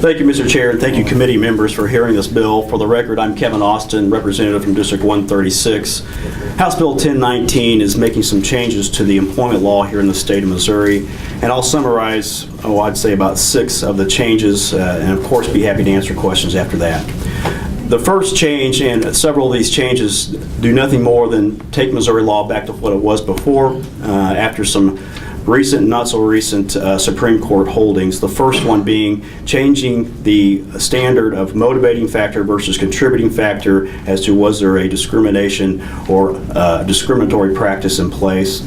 Thank you, Mr. Chair, and thank you, committee members, for hearing this bill. For the record, I'm Kevin Austin, representative from District 136. House Bill 1019 is making some changes to the employment law here in the state of Missouri, and I'll summarize, I'd say about 6 of the changes, and of course be happy to answer questions after that. The first change, and several of these changes do nothing more than take Missouri law back to what it was before, after some recent, not so recent Supreme Court holdings. The first one being changing the standard of motivating factor versus contributing factor as to was there a discrimination or discriminatory practice in place.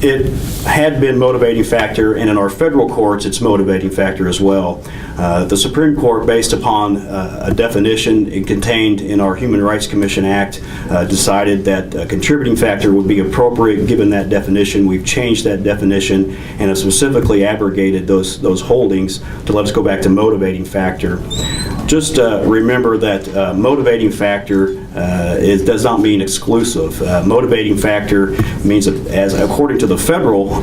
It had been motivating factor, and in our federal courts it's motivating factor as well. The Supreme Court, based upon a definition contained in our Human Rights Commission Act, decided that a contributing factor would be appropriate given that definition. We've changed that definition and have specifically abrogated those holdings to let us go back to motivating factor. Just remember that motivating factor does not mean exclusive. Motivating factor means, as according to the federal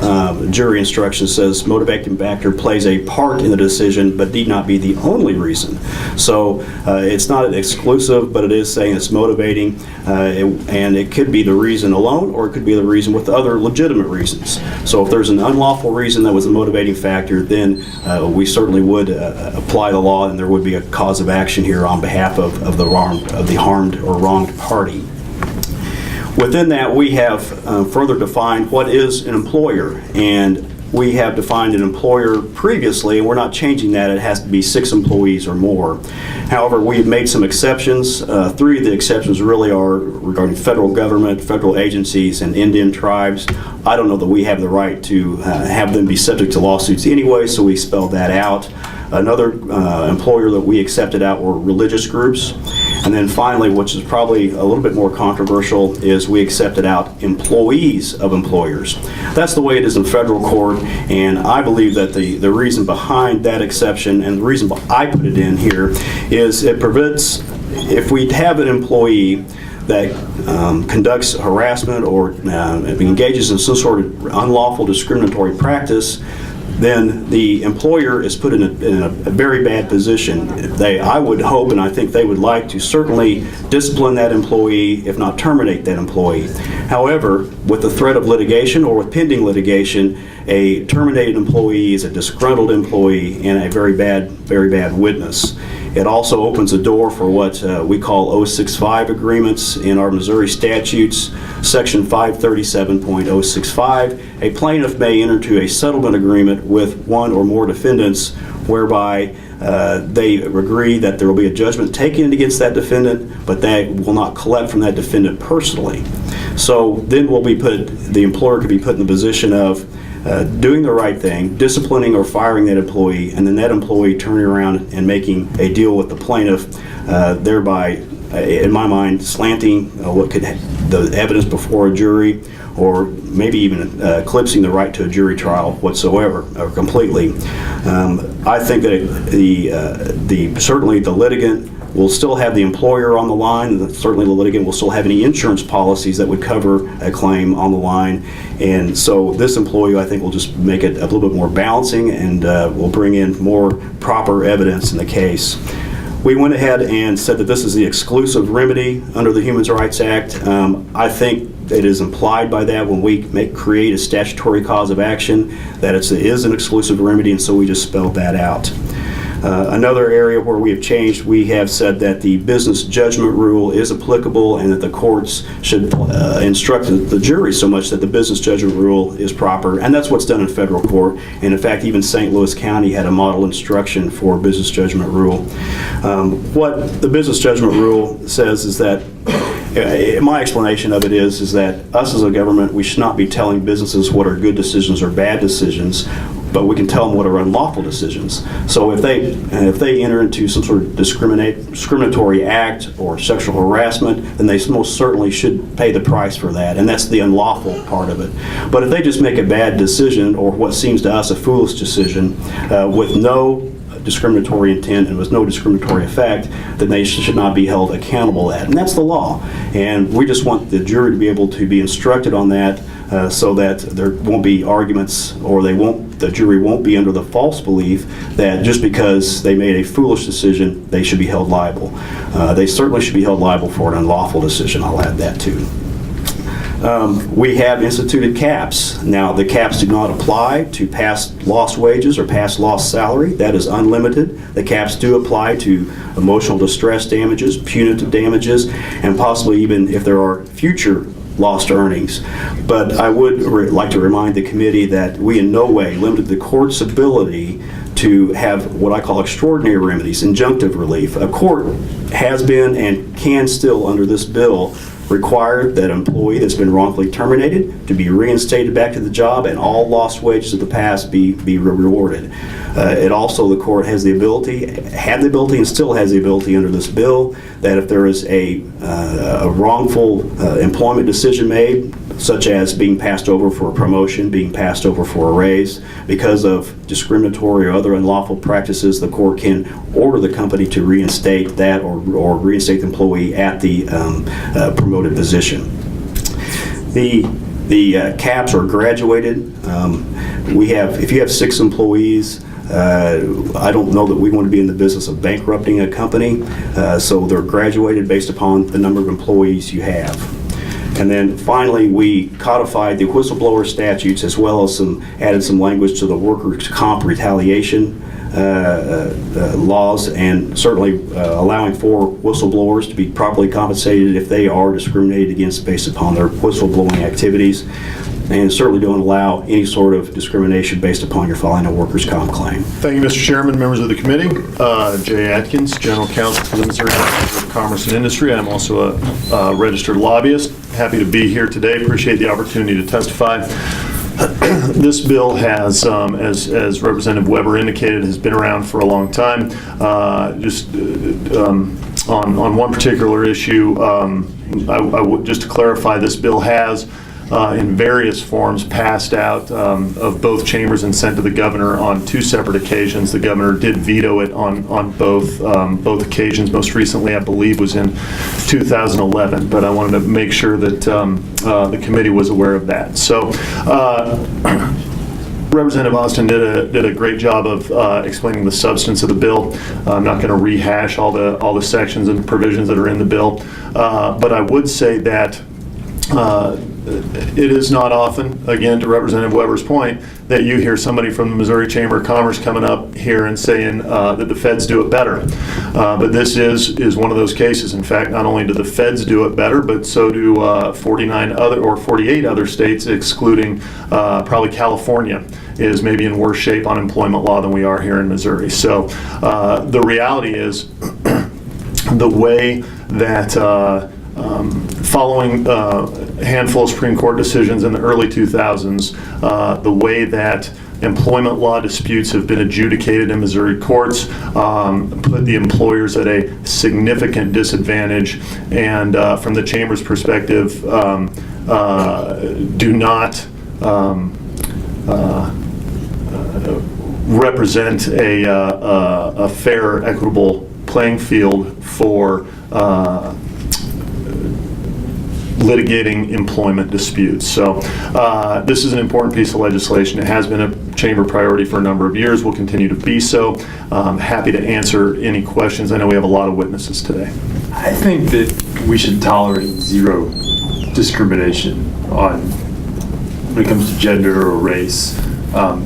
jury instruction, says motivating factor plays a part in the decision but need not be the only reason. So it's not exclusive, but it is saying it's motivating, and it could be the reason alone, or it could be the reason with other legitimate reasons. So if there's an unlawful reason that was a motivating factor, then we certainly would apply the law, and there would be a cause of action here on behalf of the harmed or wronged party. Within that, we have further defined what is an employer, and we have defined an employer previously, and we're not changing that. It has to be 6 employees or more. However, we have made some exceptions. 3 of the exceptions really are regarding federal government, federal agencies, and Indian tribes. I don't know that we have the right to have them be subject to lawsuits anyway, so we spelled that out. Another employer that we accepted out were religious groups. And then finally, which is probably a little bit more controversial, is we accepted out employees of employers. That's the way it is in federal court, and I believe that the reason behind that exception, and the reason I put it in here, is it prevents, if we have an employee that conducts harassment or engages in some sort of unlawful discriminatory practice, then the employer is put in a very bad position. I would hope, and I think they would like to certainly discipline that employee, if not terminate that employee. However, with the threat of litigation or with pending litigation, a terminated employee is a disgruntled employee and a very bad witness. It also opens a door for what we call 065 agreements in our Missouri statutes. Section 537.065, a plaintiff may enter into a settlement agreement with one or more defendants whereby they agree that there will be a judgment taken against that defendant, but they will not collect from that defendant personally. So then the employer could be put in the position of doing the right thing, disciplining or firing that employee, and then that employee turning around and making a deal with the plaintiff, thereby, in my mind, slanting what could the evidence before a jury, or maybe even eclipsing the right to a jury trial whatsoever, or completely. I think that certainly the litigant will still have the employer on the line, and certainly the litigant will still have any insurance policies that would cover a claim on the line. And so this employee, I think, will just make it a little bit more balancing, and will bring in more proper evidence in the case. We went ahead and said that this is the exclusive remedy under the Human Rights Act. I think it is implied by that when we create a statutory cause of action that it is an exclusive remedy, and so we just spelled that out. Another area where we have changed, we have said that the business judgment rule is applicable, and that the courts should instruct the jury so much that the business judgment rule is proper, and that's what's done in federal court. And in fact, even St. Louis County had a model instruction for business judgment rule. What the business judgment rule says is that, my explanation of it is that us as a government, we should not be telling businesses what are good decisions or bad decisions, but we can tell them what are unlawful decisions. So if they enter into some sort of discriminatory act or sexual harassment, then they most certainly should pay the price for that, and that's the unlawful part of it. But if they just make a bad decision, or what seems to us a foolish decision, with no discriminatory intent and with no discriminatory effect, then they should not be held accountable at. And that's the law. And we just want the jury to be able to be instructed on that so that there won't be arguments, or the jury won't be under the false belief that just because they made a foolish decision, they should be held liable. They certainly should be held liable for an unlawful decision. I'll add that too. We have instituted caps. Now, the caps do not apply to past lost wages or past lost salary. That is unlimited. The caps do apply to emotional distress damages, punitive damages, and possibly even if there are future lost earnings. But I would like to remind the committee that we in no way limited the court's ability to have what I call extraordinary remedies, injunctive relief. A court has been and can still, under this bill, require that an employee that's been wrongfully terminated to be reinstated back to the job, and all lost wages of the past be rewarded. It also, the court has the ability, had the ability, and still has the ability under this bill, that if there is a wrongful employment decision made, such as being passed over for a promotion, being passed over for a raise, because of discriminatory or other unlawful practices, the court can order the company to reinstate that or reinstate the employee at the promoted position. The caps are graduated. If you have 6 employees, I don't know that we want to be in the business of bankrupting a company, so they're graduated based upon the number of employees you have. And then finally, we codified the whistleblower statutes, as well as added some language to the workers' comp retaliation laws, and certainly allowing for whistleblowers to be properly compensated if they are discriminated against based upon their whistleblowing activities, and certainly don't allow any sort of discrimination based upon your filing a workers' comp claim. Thank you, Mr. Chairman, members of the committee. Jay Atkins, General Counsel for the Missouri Department of Commerce and Industry. I'm also a registered lobbyist. Happy to be here today. Appreciate the opportunity to testify. This bill has, as Representative Weber indicated, has been around for a long time. On one particular issue, just to clarify, this bill has in various forms passed out of both chambers and sent to the governor on 2 separate occasions. The governor did veto it on both occasions. Most recently, I believe, was in 2011. But I wanted to make sure that the committee was aware of that. So Representative Austin did a great job of explaining the substance of the bill. I'm not going to rehash all the sections and provisions that are in the bill, but I would say that it is not often, again, to Representative Weber's point, that you hear somebody from the Missouri Chamber of Commerce coming up here and saying that the feds do it better. But this is one of those cases. In fact, not only do the feds do it better, but so do 48 other states, excluding probably California, is maybe in worse shape on employment law than we are here in Missouri. So the reality is the way that following a handful of Supreme Court decisions in the early 2000s, the way that employment law disputes have been adjudicated in Missouri courts put the employers at a significant disadvantage, and from the Chamber's perspective, do not represent a fair, equitable playing field for litigating employment disputes. So this is an important piece of legislation. It has been a chamber priority for a number of years, will continue to be so. Happy to answer any questions. I know we have a lot of witnesses today. I think that we should tolerate zero discrimination when it comes to gender or race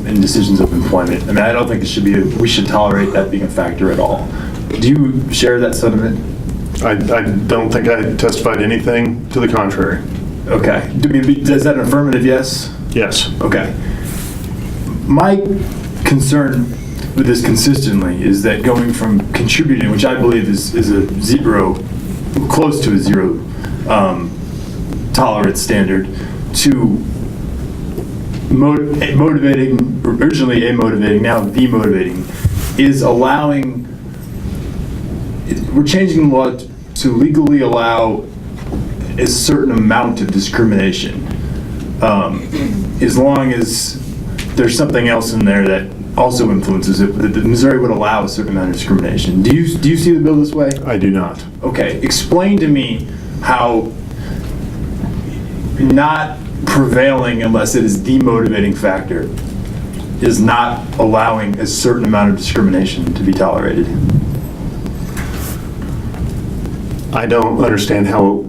in decisions of employment. I mean, I don't think it should be, we should tolerate that being a factor at all. Do you share that sentiment? I don't think I testified anything to the contrary. Okay. Is that an affirmative yes? Yes. Okay. My concern with this consistently is that going from contributing, which I believe is a zero, close to a zero tolerance standard, to motivating, originally amotivating, now demotivating, is allowing, we're changing the law to legally allow a certain amount of discrimination, as long as there's something else in there that also influences it. That Missouri would allow a certain amount of discrimination. Do you see the bill this way? I do not. Okay, explain to me how not prevailing unless it is the motivating factor is not allowing a certain amount of discrimination to be tolerated. I don't understand how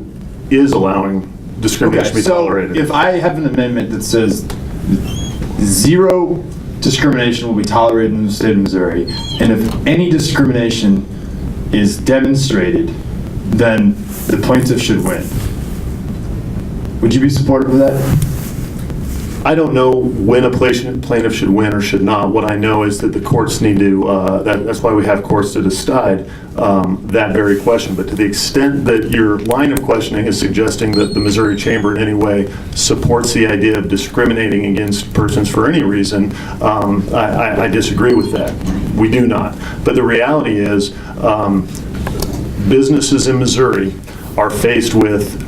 it is allowing discrimination to be tolerated. If I have an amendment that says zero discrimination will be tolerated in the state of Missouri, and if any discrimination is demonstrated, then the plaintiff should win. Would you be supportive of that? I don't know when a plaintiff should win or should not. What I know is that the courts need to, that's why we have courts to decide that very question. But to the extent that your line of questioning is suggesting that the Missouri Chamber in any way supports the idea of discriminating against persons for any reason, I disagree with that. We do not. But the reality is businesses in Missouri are faced with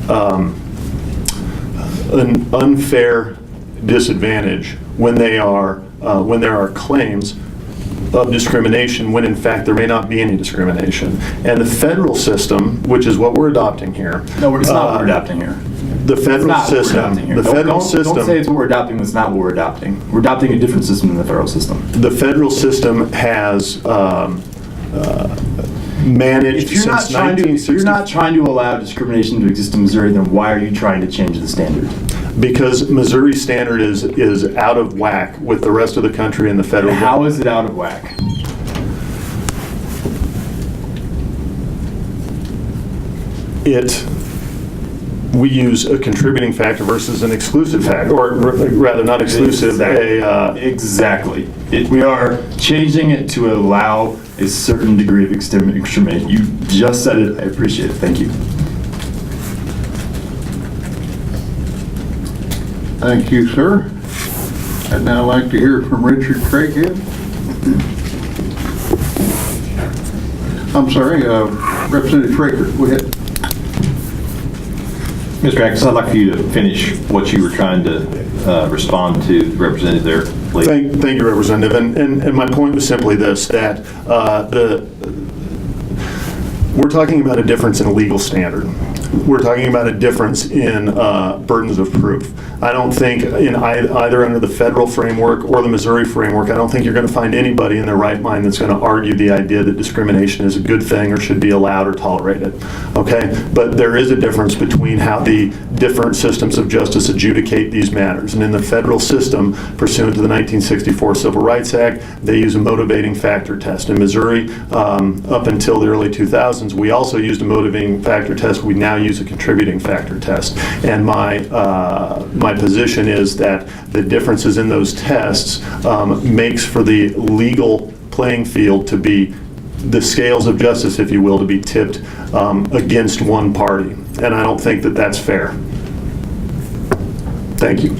an unfair disadvantage when there are claims of discrimination when in fact there may not be any discrimination. And the federal system, which is what we're adopting here. No, it's not what we're adopting here. The federal system. The federal system. Don't say it's what we're adopting. That's not what we're adopting. We're adopting a different system than the federal system. The federal system has managed since 1960. If you're not trying to allow discrimination to exist in Missouri, then why are you trying to change the standard? Because Missouri's standard is out of whack with the rest of the country and the federal government. How is it out of whack? We use a contributing factor versus an exclusive factor, or rather not exclusive, Exactly. We are changing it to allow a certain degree of extermination. You just said it. I appreciate it. Thank you. Thank you, sir. I'd now like to hear from Richard Craighead. I'm sorry, Representative Schrager, go ahead. Mr. Atkins, I'd like for you to finish what you were trying to respond to the representative there, please. Thank you, Representative. And my point was simply this, that we're talking about a difference in a legal standard. We're talking about a difference in burdens of proof. I don't think in either under the federal framework or the Missouri framework, I don't think you're going to find anybody in their right mind that's going to argue the idea that discrimination is a good thing or should be allowed or tolerated. Okay? But there is a difference between how the different systems of justice adjudicate these matters. And in the federal system, pursuant to the 1964 Civil Rights Act, they use a motivating factor test. In Missouri, up until the early 2000s, we also used a motivating factor test. We now use a contributing factor test. And my position is that the differences in those tests makes for the legal playing field to be, the scales of justice, if you will, to be tipped against one party. And I don't think that that's fair. Thank you.